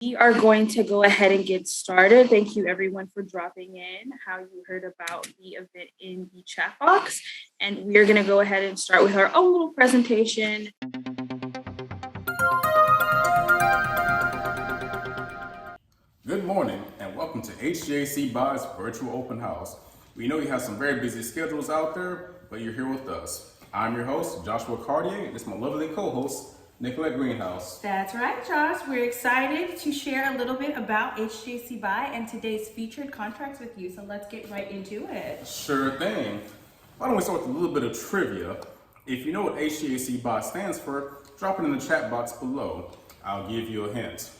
We are going to go ahead and get started. Thank you everyone for dropping in, how you heard about the event in the chat box. And we are going to go ahead and start with our own little presentation. Good morning and welcome to HGACBuy's virtual open house. We know you have some very busy schedules out there, but you're here with us. I'm your host, Joshua Cartier, and this is my lovely co-host, Nicolette Greenhouse. That's right, Josh. We're excited to share a little bit about HGACBuy and today's featured contracts with you. So let's get right into it. Sure thing. Why don't we start with a little bit of trivia? If you know what HGACBuy stands for, drop it in the chat box below. I'll give you a hint.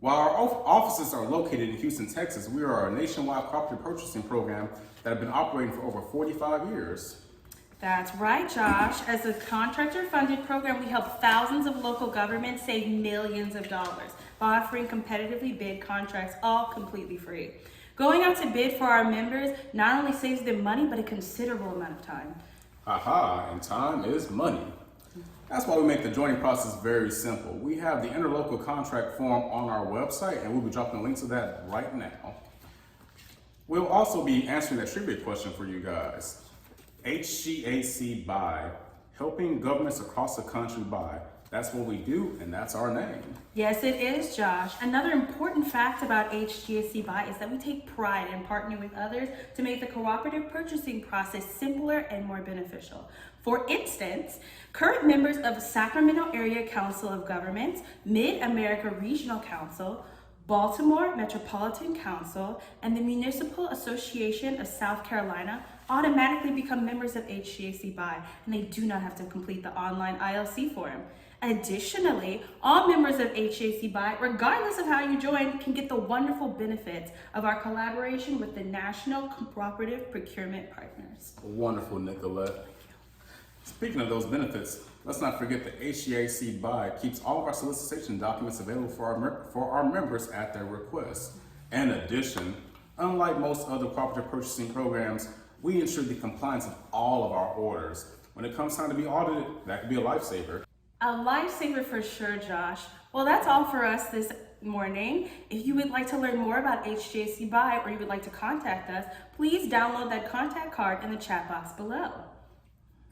While our offices are located in Houston, Texas, we are a nationwide property purchasing program that have been operating for over 45 years. That's right, Josh. As a contractor-funded program, we help thousands of local governments save millions of dollars by offering competitively bid contracts, all completely free. Going out to bid for our members not only saves them money, but a considerable amount of time. Aha, and time is money. That's why we make the joining process very simple. We have the interlocal contract form on our website, and we'll be dropping a link to that right now. We'll also be answering that trivia question for you guys. HGACBuy, helping governments across the country buy. That's what we do, and that's our name. Yes, it is, Josh. Another important fact about HGACBuy is that we take pride in partnering with others to make the cooperative purchasing process simpler and more beneficial. For instance, current members of Sacramento Area Council of Governments, Mid-America Regional Council, Baltimore Metropolitan Council, and the Municipal Association of South Carolina automatically become members of HGACBuy, and they do not have to complete the online ILC form. Additionally, all members of HGACBuy, regardless of how you join, can get the wonderful benefits of our collaboration with the National Cooperative Procurement Partners. Wonderful, Nicolette. Speaking of those benefits, let's not forget that HGACBuy keeps all of our solicitation documents available for our members at their request. In addition, unlike most other cooperative purchasing programs, we ensure the compliance of all of our orders. When it comes time to be audited, that could be a lifesaver. A lifesaver for sure, Josh. Well, that's all for us this morning. If you would like to learn more about HGACBuy or you would like to contact us, please download that contact card in the chat box below.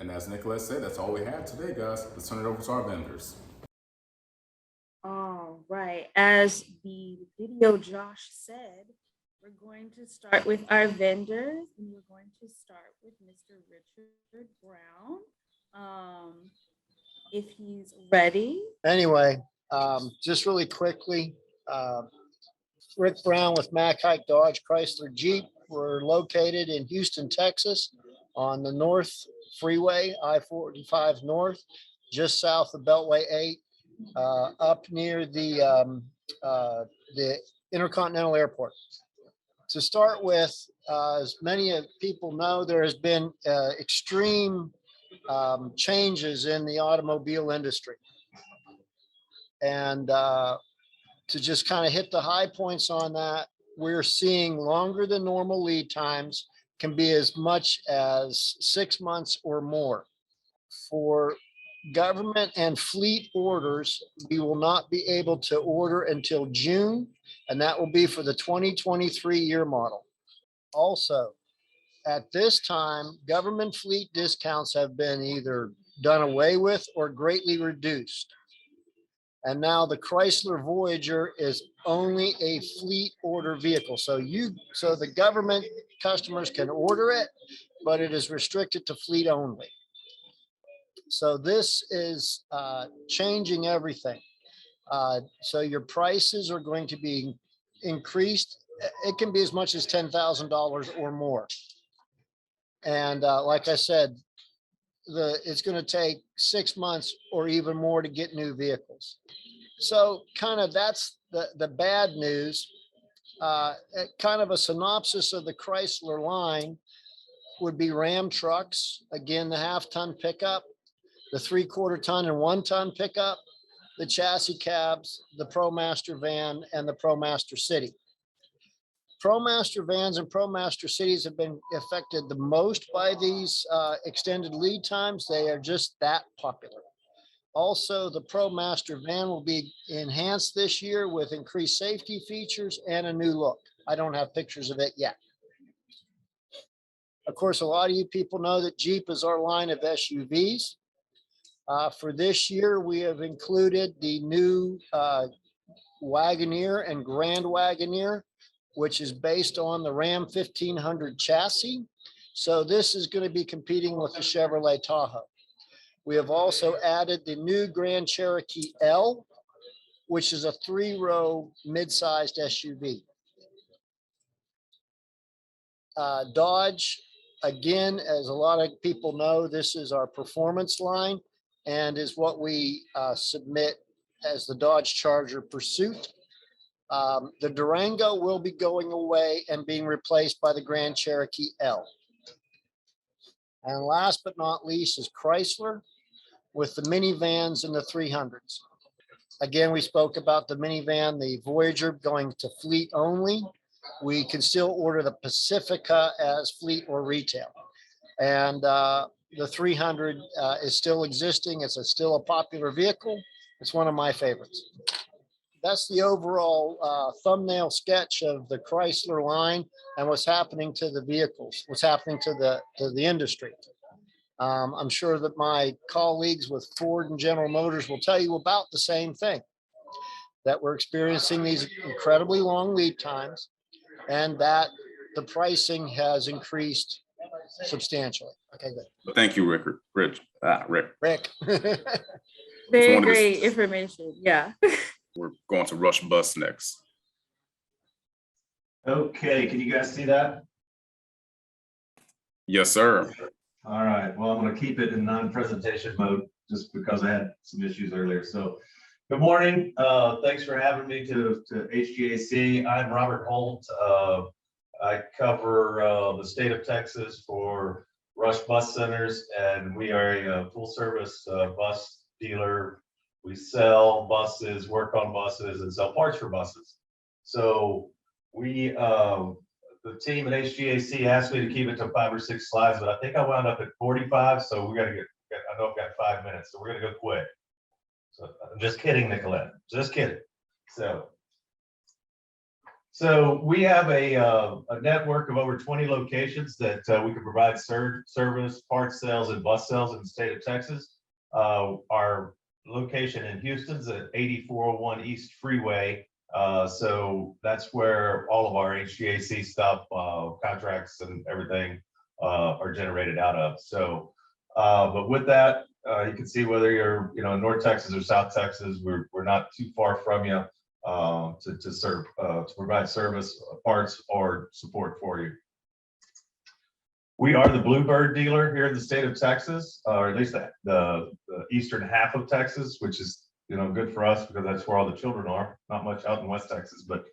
And as Nicolette said, that's all we have today, guys. Let's turn it over to our vendors. All right. As the video Josh said, we're going to start with our vendors, and we're going to start with Mr. Richard Brown. If he's ready. Anyway, just really quickly, Rick Brown with Mac Haik Dodge Chrysler Jeep. We're located in Houston, Texas, on the North Freeway, I-45 North, just south of Beltway 8, up near the Intercontinental Airport. To start with, as many people know, there has been extreme changes in the automobile industry. And to just kind of hit the high points on that, we're seeing longer than normal lead times, can be as much as 6 months or more. For government and fleet orders, we will not be able to order until June, and that will be for the 2023 year model. Also, at this time, government fleet discounts have been either done away with or greatly reduced. And now the Chrysler Voyager is only a fleet order vehicle. So the government customers can order it, but it is restricted to fleet only. So this is changing everything. So your prices are going to be increased. It can be as much as $10,000 or more. And like I said, it's going to take 6 months or even more to get new vehicles. So kind of that's the bad news. Kind of a synopsis of the Chrysler line would be Ram trucks. Again, the 1/2-ton pickup, the 3/4 ton and 1 ton pickup, the chassis cabs, the ProMaster van, and the ProMaster City. ProMaster vans and ProMaster cities have been affected the most by these extended lead times. They are just that popular. Also, the ProMaster van will be enhanced this year with increased safety features and a new look. I don't have pictures of it yet. Of course, a lot of you people know that Jeep is our line of SUVs. For this year, we have included the new Wagoneer and Grand Wagoneer, which is based on the Ram 1500 chassis. So this is going to be competing with the Chevrolet Tahoe. We have also added the new Grand Cherokee L, which is a 3-row mid-sized SUV. Dodge, again, as a lot of people know, this is our performance line and is what we submit as the Dodge Charger Pursuit. The Durango will be going away and being replaced by the Grand Cherokee L. And last but not least is Chrysler with the minivans and the 300s. Again, we spoke about the minivan, the Voyager going to fleet only. We can still order the Pacifica as fleet or retail. And the 300 is still existing. It's still a popular vehicle. It's one of my favorites. That's the overall thumbnail sketch of the Chrysler line and what's happening to the vehicles, what's happening to the industry. I'm sure that my colleagues with Ford and General Motors will tell you about the same thing, that we're experiencing these incredibly long lead times and that the pricing has increased substantially. Okay, good. Thank you, Rick. Rick. Rick. Very great information. Yeah. We're going to Rush Bus next. Okay, can you guys see that? Yes, sir. All right, well, I'm going to keep it in non-presentation mode just because I had some issues earlier. So good morning. Thanks for having me to HGAC. I'm Robert Holt. I cover the state of Texas for Rush Bus Centers, and we are a full service bus dealer. We sell buses, work on buses, and sell parts for buses. So we, the team at HGAC asked me to keep it to 5 or 6 slides, but I think I wound up at 45. So we got to I know I've got 5 minutes, so we're going to go quick. So I'm just kidding, Nicolette, just kidding. So we have a network of over 20 locations that we can provide service, parts sales, and bus sales in the state of Texas. Our location in Houston's at 8401 East Freeway. So that's where all of our HGAC stuff, contracts and everything are generated out of. So, but with that, you can see whether you're, in North Texas or South Texas, we're not too far from you to serve, to provide service, parts, or support for you. We are the Bluebird dealer here in the state of Texas, or at least the eastern half of Texas, which is good for us because that's where all the children are. Not much out in West Texas, but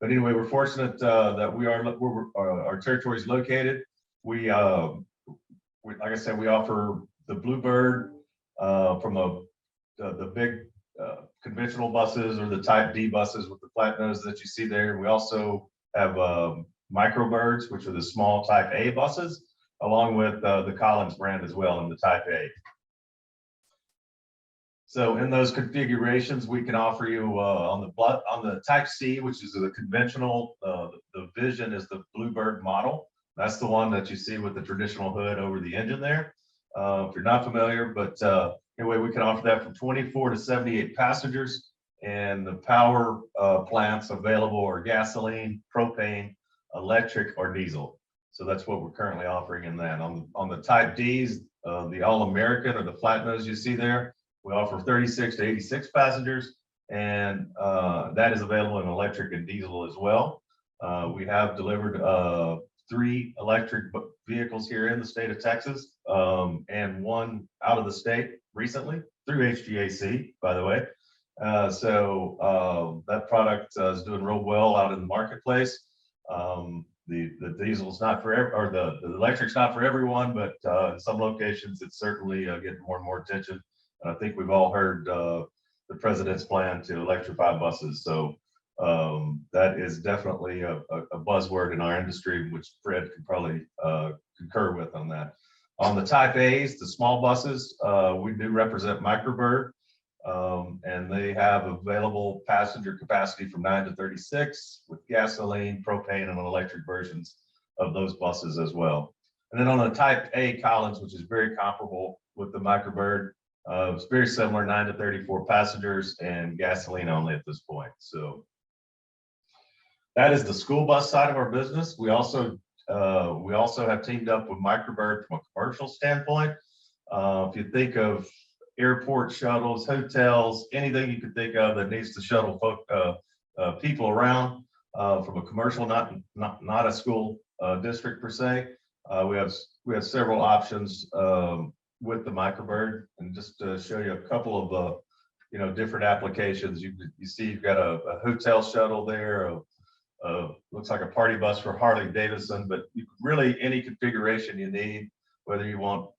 anyway, we're fortunate that we are where our territory is located. We like I said, we offer the Bluebird from the big conventional buses or the Type D buses with the flat nose that you see there. We also have Microbirds, which are the small Type A buses, along with the Collins brand as well in the Type A. So in those configurations, we can offer you on the Type C, which is the conventional, the Vision is the Bluebird model. That's the one that you see with the traditional hood over the engine there. If you're not familiar, but anyway, we can offer that from 24 to 78 passengers, and the power plants available are gasoline, propane, electric, or diesel. So that's what we're currently offering in that. On the Type Ds, the All-American or the flat nose you see there, we offer 36 to 86 passengers, and that is available in electric and diesel as well. We have delivered 3 electric vehicles here in the state of Texas, and 1 out of the state recently through HGAC, by the way. So that product is doing real well out in the marketplace. The diesel's not for or the electric's not for everyone, but in some locations it's certainly getting more and more attention. And I think we've all heard the president's plan to electrify buses. So that is definitely a buzzword in our industry, which Fred could probably concur with on that. On the type A's, the small buses, we do represent Microbird, and they have available passenger capacity from 9 to 36 with gasoline, propane, and electric versions of those buses as well. And then on the type A Collins, which is very comparable with the Microbird, it's very similar, 9 to 34 passengers and gasoline only at this point. So that is the school bus side of our business. We also have teamed up with Microbird from a commercial standpoint. If you think of airport shuttles, hotels, anything you could think of that needs to shuttle people around from a commercial, not a school district per se. We have several options with the Microbird, and just to show you a couple of different applications. You see you've got a hotel shuttle there. Looks like a party bus for Harley Davidson, but really any configuration you need, whether you want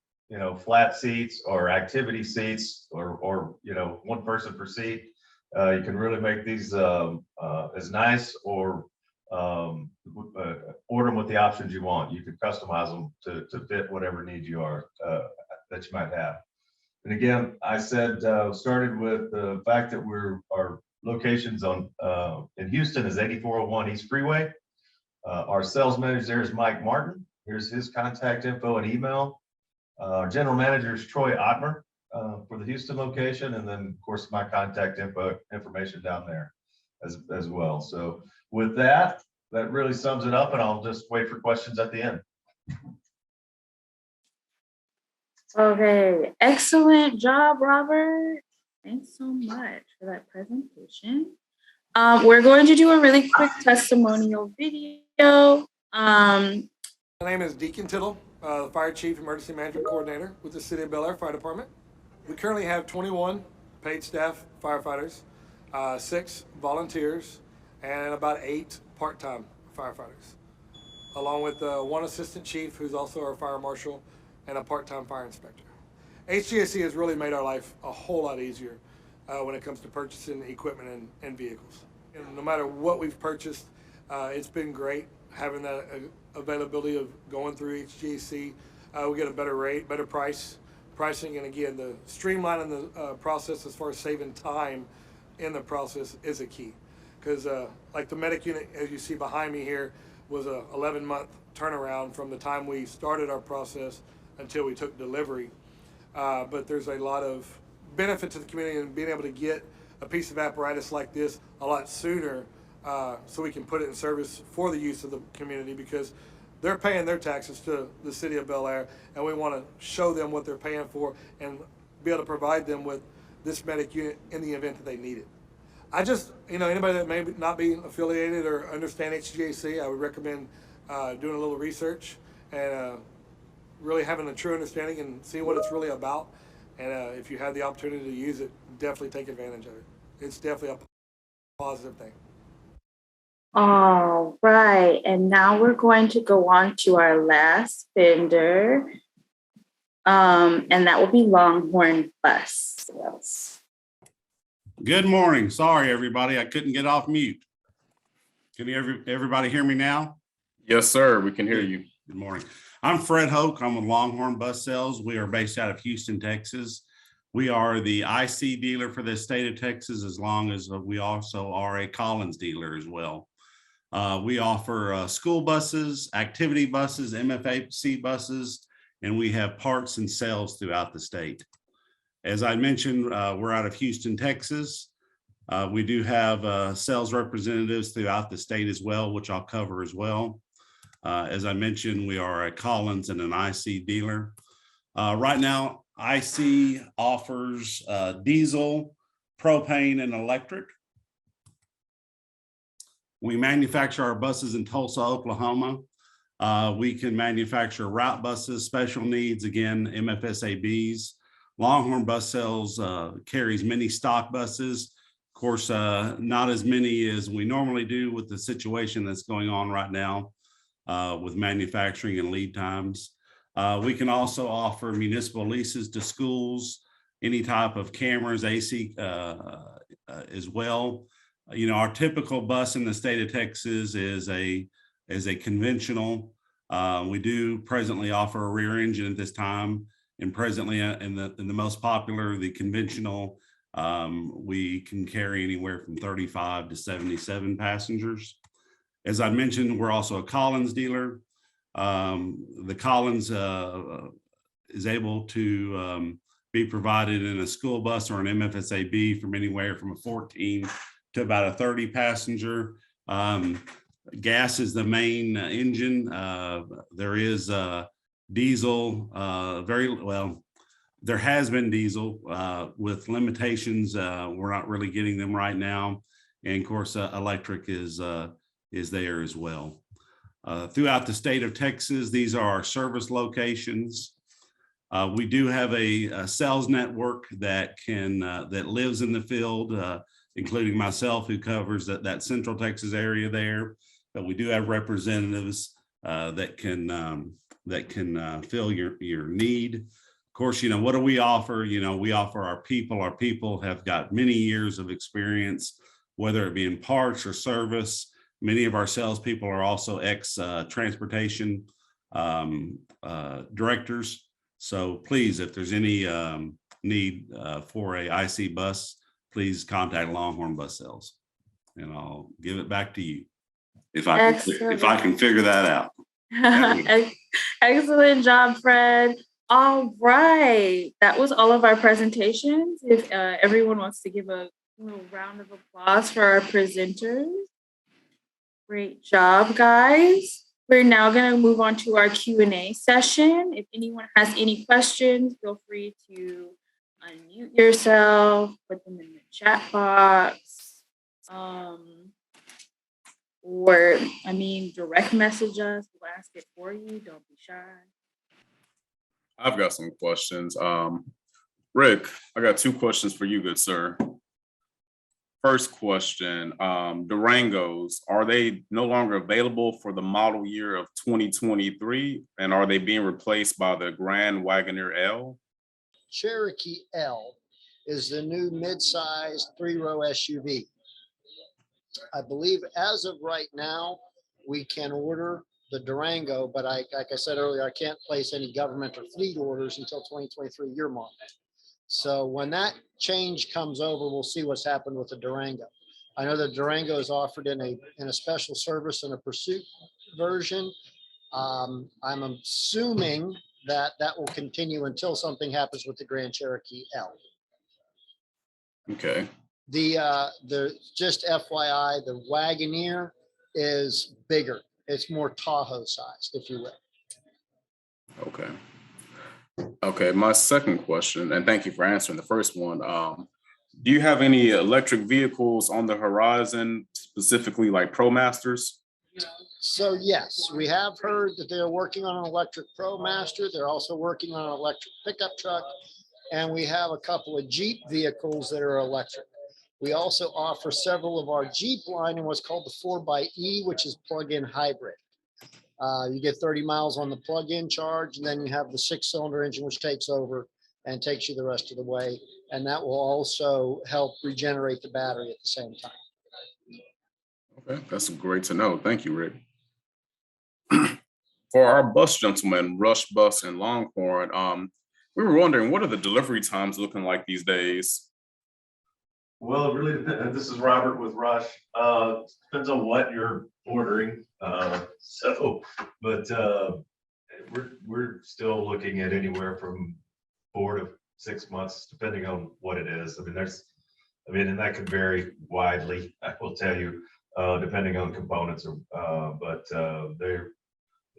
flat seats or activity seats or one person per seat, you can really make these as nice or order them with the options you want. You can customize them to fit whatever needs you are that you might have. And again, I said started with the fact that our locations in Houston is 8401 East Freeway. Our sales manager there is Mike Martin. Here's his contact info and email. Our general manager is Troy Ottmer for the Houston location, and then of course my contact information down there as well. So with that really sums it up, and I'll just wait for questions at the end. Okay, excellent job, Robert. Thanks so much for that presentation. We're going to do a really quick testimonial video. My name is Deacon Tittle, the Fire Chief Emergency Management Coordinator with the City of Bel Air Fire Department. We currently have 21 paid staff firefighters, 6 volunteers, and about 8 part-time firefighters, along with 1 assistant chief who's also our fire marshal and a part-time fire inspector. HGAC has really made our life a whole lot easier when it comes to purchasing equipment and vehicles. And no matter what we've purchased, it's been great having that availability of going through HGAC. We get a better rate, better pricing, and again, the streamlining the process as far as saving time in the process is a key. Because like the medic unit, as you see behind me here, was a 11-month turnaround from the time we started our process until we took delivery. But there's a lot of benefit to the community in being able to get a piece of apparatus like this a lot sooner, so we can put it in service for the use of the community, because they're paying their taxes to the City of Bel Air, and we want to show them what they're paying for and be able to provide them with this medic unit in the event that they need it. I just, anybody that may not be affiliated or understand HGAC, I would recommend doing a little research and really having a true understanding and see what it's really about. And if you have the opportunity to use it, definitely take advantage of it. It's definitely a positive thing. All right, and now we're going to go on to our last vendor, and that will be Longhorn Bus Sales. Good morning. Sorry, everybody. I couldn't get off mute. Can everybody hear me now? Yes, sir. We can hear you. Good morning. I'm Fred Hoke. I'm with Longhorn Bus Sales. We are based out of Houston, Texas. We are the IC dealer for the state of Texas, as long as we also are a Collins dealer as well. We offer school buses, activity buses, MFAC buses, and we have parts and sales throughout the state. As I mentioned, we're out of Houston, Texas. We do have sales representatives throughout the state as well, which I'll cover as well. As I mentioned, we are a Collins and an IC dealer. Right now, IC offers diesel, propane, and electric. We manufacture our buses in Tulsa, Oklahoma. We can manufacture route buses, special needs, again, MFSABs. Longhorn Bus Sales carries many stock buses. Of course, not as many as we normally do with the situation that's going on right now with manufacturing and lead times. We can also offer municipal leases to schools, any type of cameras, AC as well. Our typical bus in the state of Texas is a conventional We do presently offer a rear engine at this time, and presently in the most popular, the conventional, we can carry anywhere from 35 to 77 passengers. As I mentioned, we're also a Collins dealer. The Collins is able to be provided in a school bus or an MFSAB from anywhere from a 14 to about a 30 passenger. Gas is the main engine. There is diesel, very well. There has been diesel with limitations. We're not really getting them right now, and of course, electric is there as well. Throughout the state of Texas, these are our service locations. We do have a sales network that lives in the field, including myself, who covers that Central Texas area there. But we do have representatives that can fill your need. Of course, what do we offer? We offer our people. Our people have got many years of experience, whether it be in parts or service. Many of our salespeople are also ex-transportation directors. So please, if there's any need for a IC bus, please contact Longhorn Bus Sales, and I'll give it back to you if I can figure that out. Excellent job, Fred. All right, that was all of our presentations. If everyone wants to give a little round of applause for our presenters. Great job, guys. We're now going to move on to our Q&A session. If anyone has any questions, feel free to unmute yourself, put them in the chat box, or direct message us. We'll ask it for you. Don't be shy. I've got some questions. Rick, I got 2 questions for you, good sir. First question, Durangos, are they no longer available for the model year of 2023? And are they being replaced by the Grand Wagoneer L? Cherokee L is the new mid-size 3-row SUV. I believe as of right now, we can order the Durango, but like I said earlier, I can't place any government or fleet orders until 2023 year model. So when that change comes over, we'll see what's happened with the Durango. I know the Durango is offered in a special service and a pursuit version. I'm assuming that will continue until something happens with the Grand Cherokee L. Okay. The just FYI, the Wagoneer is bigger. It's more Tahoe sized, if you will. Okay. Okay, my second question, and thank you for answering the first one. Do you have any electric vehicles on the horizon, specifically like ProMasters? So yes, we have heard that they're working on an electric ProMaster. They're also working on an electric pickup truck, and we have a couple of Jeep vehicles that are electric. We also offer several of our Jeep line in what's called the 4xe, which is plug-in hybrid. You get 30 miles on the plug-in charge, and then you have the 6-cylinder engine, which takes over and takes you the rest of the way. And that will also help regenerate the battery at the same time. Okay, that's great to know. Thank you, Rick. For our bus gentlemen, Rush Bus and Longhorn, we were wondering, what are the delivery times looking like these days? Well, it really depends. This is Robert with Rush. Depends on what you're ordering. But we're still looking at anywhere from 4 to 6 months, depending on what it is. And that can vary widely, I will tell you, depending on components.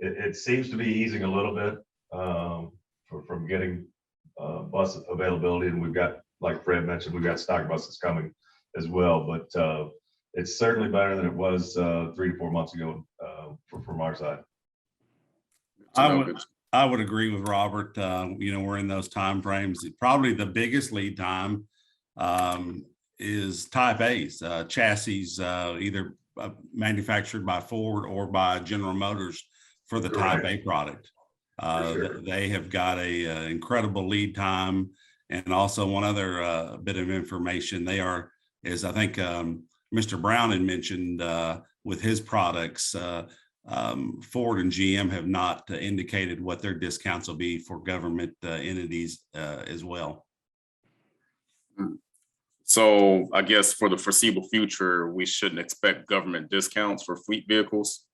It seems to be easing a little bit from getting bus availability, and we've got, like Fred mentioned, we've got stock buses coming as well, but it's certainly better than it was 3 to 4 months ago from our side. I would agree with Robert. We're in those time frames. Probably the biggest lead time is Type A's, chassis, either manufactured by Ford or by General Motors for the Type A product. Sure. They have got a incredible lead time. And also one other bit of information, they are, as I think Mr. Brown had mentioned with his products, Ford and GM have not indicated what their discounts will be for government entities as well. So I guess for the foreseeable future, we shouldn't expect government discounts for fleet vehicles.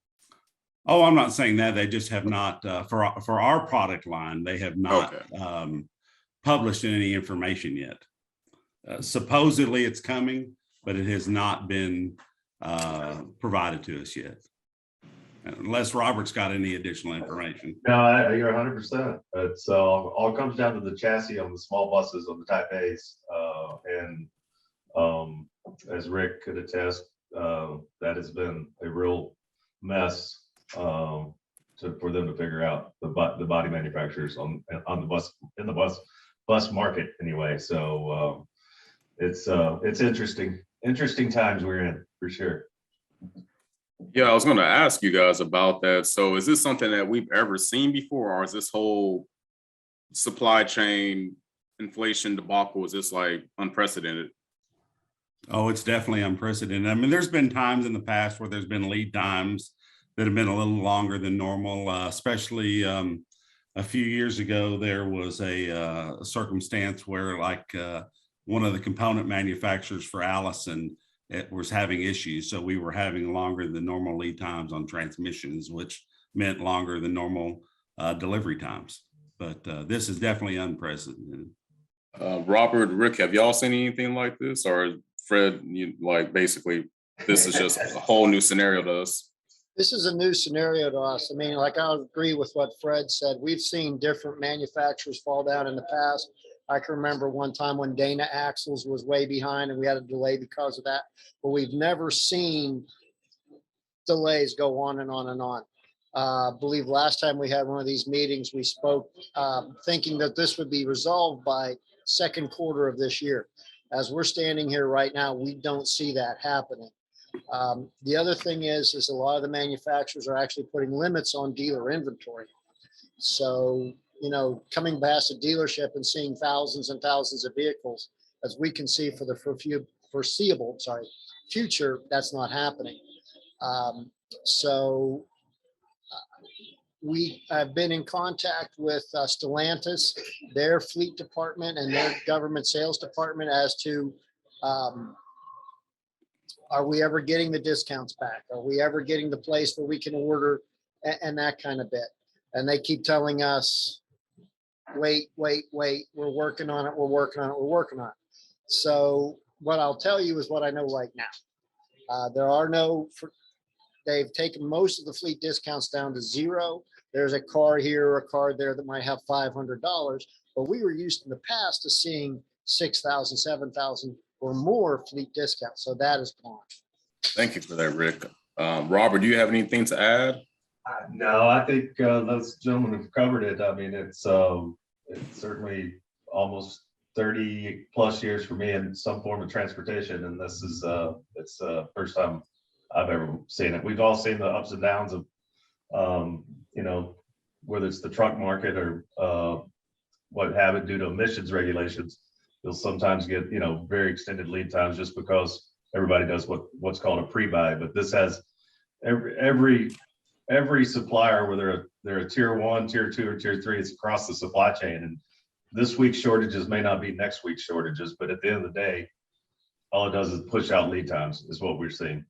Oh, I'm not saying that. They just have not, for our product line, they have not published any information yet. Supposedly it's coming, but it has not been provided to us yet. Unless Robert's got any additional information. No, you're 100%. It's all comes down to the chassis on the small buses on the Type A's, and as Rick could attest, that has been a real mess for them to figure out, the body manufacturers on the bus, in the bus market anyway. So it's interesting times we're in, for sure. Yeah, I was going to ask you guys about that. So is this something that we've ever seen before, or is this whole supply chain inflation debacle, is this like unprecedented? Oh, it's definitely unprecedented. I mean, there's been times in the past where there's been lead times that have been a little longer than normal, especially a few years ago. There was a circumstance where one of the component manufacturers for Allison, it was having issues. So we were having longer than normal lead times on transmissions, which meant longer than normal delivery times. But this is definitely unprecedented. Robert, Rick, have y'all seen anything like this? Or Fred, basically, this is just a whole new scenario to us? This is a new scenario to us. I mean, like, I agree with what Fred said. We've seen different manufacturers fall down in the past. I can remember one time when Dana Axles was way behind and we had a delay because of that, but we've never seen delays go on and on and on. I believe last time we had one of these meetings, we spoke thinking that this would be resolved by second quarter of this year. As we're standing here right now, we don't see that happening. The other thing is a lot of the manufacturers are actually putting limits on dealer inventory. So, coming past a dealership and seeing thousands and thousands of vehicles, as we can see for the foreseeable future, that's not happening. So we have been in contact with Stellantis, their fleet department and their government sales department as to, are we ever getting the discounts back? Are we ever getting the place where we can order and that kind of bit? And they keep telling us, wait, we're working on it. So what I'll tell you is what I know right now. They've taken most of the fleet discounts down to zero. There's a car here or a car there that might have $500, but we were used in the past to seeing 6,000, 7,000 or more fleet discounts. So that is gone. Thank you for that, Rick. Robert, do you have anything to add? No, I think those gentlemen have covered it. I mean, it's certainly almost 30 plus years for me in some form of transportation, and this is it's the first time I've ever seen it. We've all seen the ups and downs of whether it's the truck market or what have it due to emissions regulations. You'll sometimes get very extended lead times just because everybody does what's called a pre-buy. But this has every supplier, whether they're a tier 1, tier 2, or tier 3, it's across the supply chain. And this week's shortages may not be next week's shortages, but at the end of the day, all it does is push out lead times, is what we're seeing.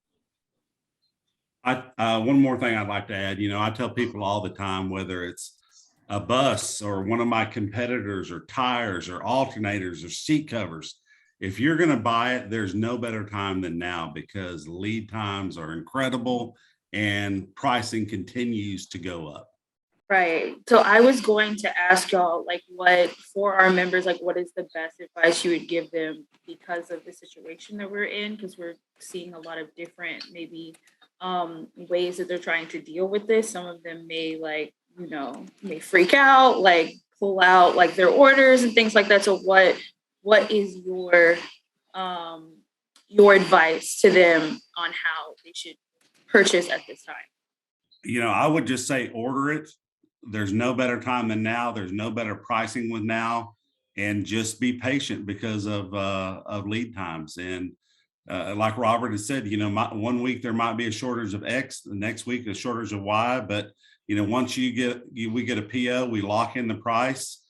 One more thing I'd like to add, I tell people all the time, whether it's a bus or one of my competitors or tires or alternators or seat covers, if you're going to buy it, there's no better time than now, because lead times are incredible and pricing continues to go up. Right. So I was going to ask y'all, what for our members, what is the best advice you would give them because of the situation that we're in? Because we're seeing a lot of different maybe ways that they're trying to deal with this. Some of them may may freak out, pull out their orders and things like that. So what is your advice to them on how they should purchase at this time? I would just say order it. There's no better time than now. There's no better pricing with now, and just be patient because of lead times. And like Robert has said, one week there might be a shortage of X, the next week a shortage of Y, but once we get a PO, we lock in the price.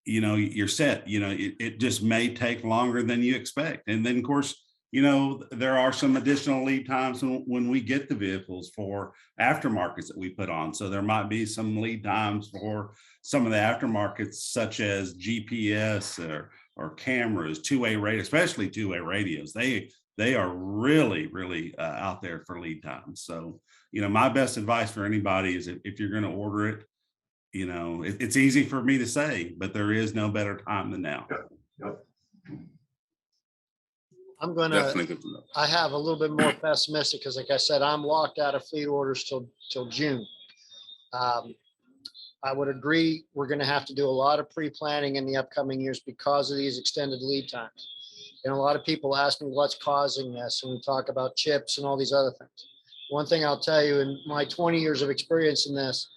You're set. It just may take longer than you expect, and then of course, there are some additional lead times when we get the vehicles for aftermarkets that we put on. So there might be some lead times for some of the aftermarkets, such as GPS or cameras, two-way radio, especially two-way radios. They are really, really out there for lead times. So, my best advice for anybody is if you're going to order it, it's easy for me to say, but there is no better time than now. Yep. I'm gonna, Definitely good to know. I have a little bit more pessimistic because like I said, I'm locked out of fleet orders till June. I would agree, we're gonna have to do a lot of pre-planning in the upcoming years because of these extended lead times. And a lot of people ask me what's causing this, and we talk about chips and all these other things. One thing I'll tell you, in my 20 years of experience in this,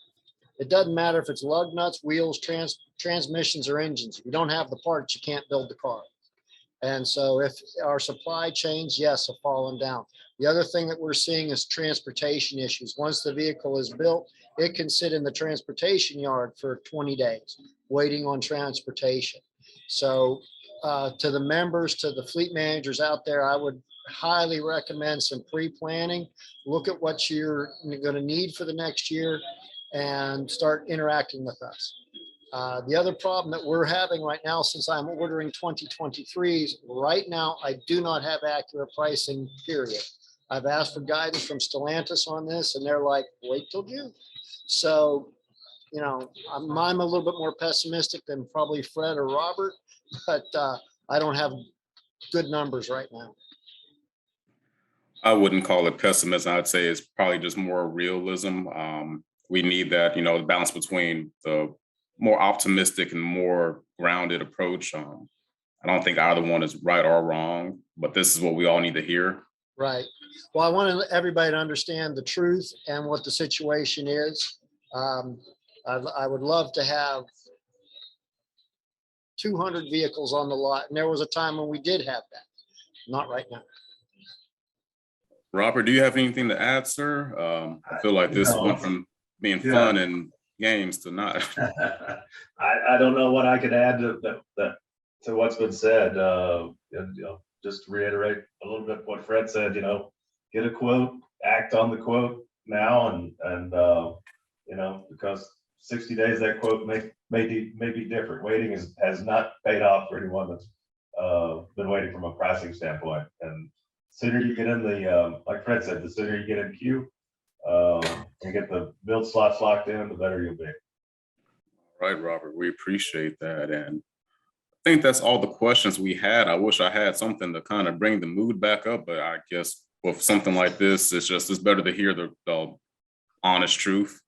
it doesn't matter if it's lug nuts, wheels, transmissions, or engines. If you don't have the parts, you can't build the car. And so if our supply chains, yes, have fallen down. The other thing that we're seeing is transportation issues. Once the vehicle is built, it can sit in the transportation yard for 20 days, waiting on transportation. So to the members, to the fleet managers out there, I would highly recommend some pre-planning. Look at what you're going to need for the next year and start interacting with us. The other problem that we're having right now, since I'm ordering 2023s, right now, I do not have accurate pricing, period. I've asked for guidance from Stellantis on this, and they're like, wait till June. So, I'm a little bit more pessimistic than probably Fred or Robert, but I don't have good numbers right now. I wouldn't call it pessimism. I'd say it's probably just more realism. We need that, the balance between the more optimistic and more grounded approach. I don't think either one is right or wrong, but this is what we all need to hear. Right. Well, I want everybody to understand the truth and what the situation is. I would love to have 200 vehicles on the lot, and there was a time when we did have that. Not right now. Robert, do you have anything to add, sir? I feel like this went from being fun and games to not. I don't know what I could add to what's been said. Just to reiterate a little bit what Fred said. Get a quote, act on the quote now, and because 60 days that quote may be different. Waiting has not paid off for anyone that's been waiting from a pricing standpoint. And sooner you get in the like Fred said, the sooner you get in queue and get the build slots locked in, the better you'll be. All right, Robert, we appreciate that. And I think that's all the questions we had. I wish I had something to kind of bring the mood back up, but I guess with something like this, it's better to hear the honest truth.